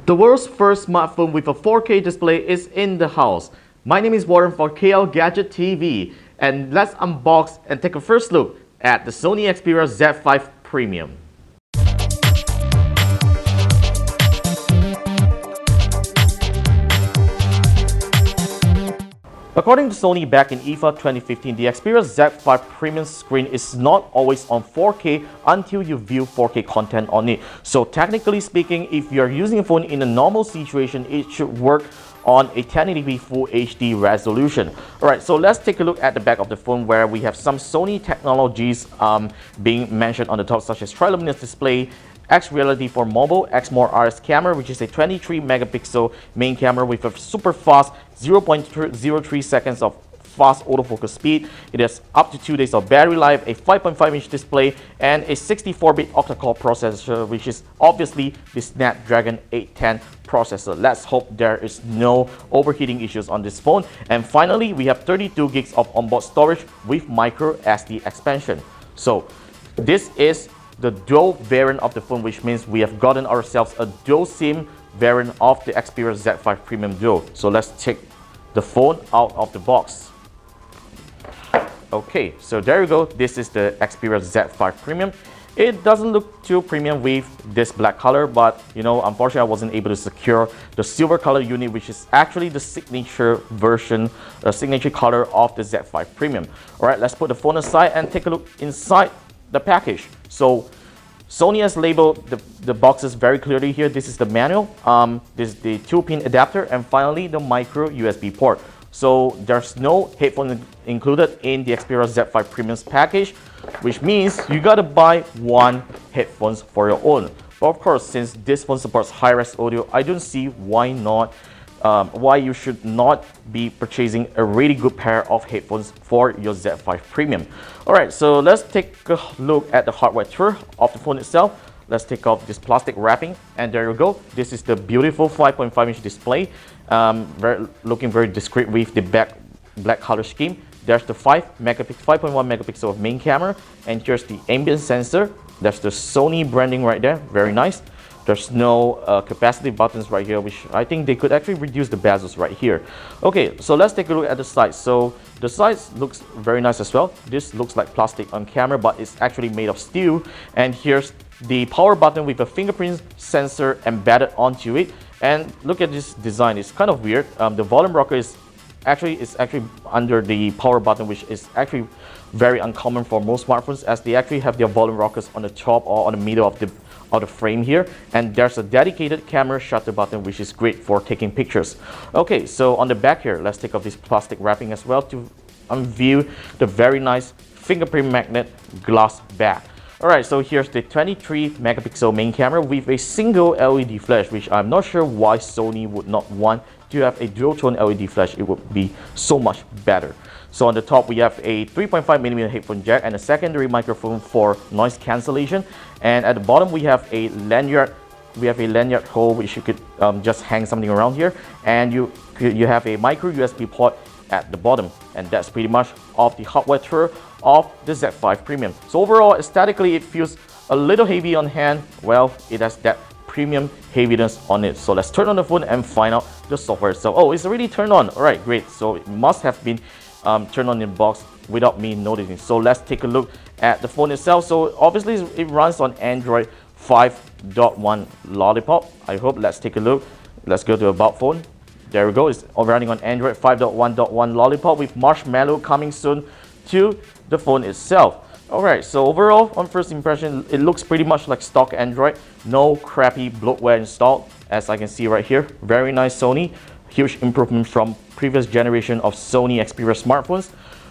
The world's first smartphone with a 4K display is in the house. My name is Warren for KLGadget TV, and let's unbox and take a first look at the Sony Xperia Z5 Premium. According to Sony back in IFA 2015, the Xperia Z5 Premium screen is not always on 4K until you view 4K content on it. So technically speaking, if you're using a phone in a normal situation, it should work on a 1080p Full HD resolution. Alright, so let's take a look at the back of the phone where we have some Sony technologies being mentioned on the top, such as triluminous display, X Reality for mobile, X More RS camera, which is a 23 megapixel main camera with a super fast 0.03 seconds of fast autofocus speed. It has up to 2 days of battery life, a 5.5-inch display, and a 64-bit octa-core processor, which is obviously the Snapdragon 810 processor. Let's hope there is no overheating issues on this phone. And finally, we have 32 gigs of onboard storage with micro SD expansion. So this is the dual variant of the phone, which means we have gotten ourselves a dual SIM variant of the Xperia Z5 Premium Duo. So let's take the phone out of the box. Okay, so there you go. This is the Xperia Z5 Premium. It doesn't look too premium with this black color, but unfortunately I wasn't able to secure the silver color unit, which is actually the signature version, signature color of the Z5 Premium. All right, let's put the phone aside and take a look inside the package. So Sony has labeled the boxes very clearly here. This is the manual, this is the 2-pin adapter, and finally the micro USB port. So there's no headphone included in the Xperia Z5 Premium's package, which means you gotta buy one headphones for your own. But of course, since this phone supports high-res audio, I don't see why you should not be purchasing a really good pair of headphones for your Z5 Premium. Alright, so let's take a look at the hardware tour of the phone itself. Let's take off this plastic wrapping, and there you go. This is the beautiful 5.5-inch display, looking very discreet with the black color scheme. There's the 5.1 megapixel of main camera, and here's the ambient sensor. That's the Sony branding right there, very nice. There's no capacitive buttons right here, which I think they could actually reduce the bezels right here. Okay, so let's take a look at the sides. So the sides looks very nice as well. This looks like plastic on camera, but it's actually made of steel. And here's the power button with a fingerprint sensor embedded onto it. And look at this design, it's kind of weird. The volume rocker is actually under the power button, which is actually very uncommon for most smartphones, as they actually have their volume rockers on the top or on the middle of the frame here. And there's a dedicated camera shutter button, which is great for taking pictures. Okay, so on the back here, let's take off this plastic wrapping as well to unveil the very nice fingerprint magnet glass back. Alright, so here's the 23 megapixel main camera with a single LED flash, which I'm not sure why Sony would not want to have a dual tone LED flash. It would be so much better. So on the top, we have a 3.5mm headphone jack and a secondary microphone for noise cancellation. And at the bottom, we have a lanyard. We have a lanyard hole, which you could just hang something around here. And you have a micro USB port at the bottom. And that's pretty much of the hardware tour of the Z5 Premium. So overall, aesthetically, it feels a little heavy on hand. Well, it has that premium heaviness on it. So let's turn on the phone and find out the software itself. Oh, it's already turned on. All right, great. So it must have been turned on in the box without me noticing. So let's take a look at the phone itself. So obviously it runs on Android 5.1 Lollipop, I hope. Let's take a look. Let's go to About Phone. There we go. It's running on Android 5.1.1 Lollipop with Marshmallow coming soon to the phone itself. Alright, so overall, on first impression, it looks pretty much like stock Android. No crappy bloatware installed, as I can see right here. Very nice Sony. Huge improvement from previous generation of Sony Xperia smartphones.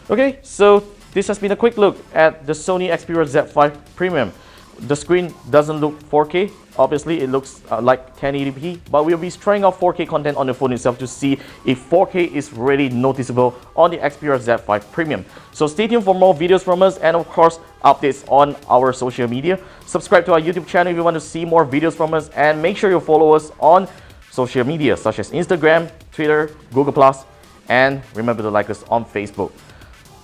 Okay, so this has been a quick look at the Sony Xperia Z5 Premium. The screen doesn't look 4K. Obviously, it looks like 1080p, but we'll be trying out 4K content on the phone itself to see if 4K is really noticeable on the Xperia Z5 Premium. So stay tuned for more videos from us, and of course, updates on our social media. Subscribe to our YouTube channel if you want to see more videos from us, and make sure you follow us on social media such as Instagram, Twitter, Google+, and remember to like us on Facebook.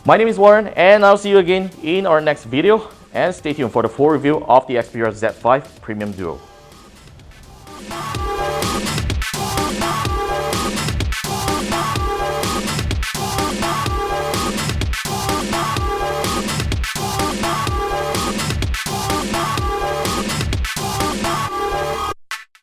My name is Warren, and I'll see you again in our next video. And stay tuned for the full review of the Xperia Z5 Premium Duo.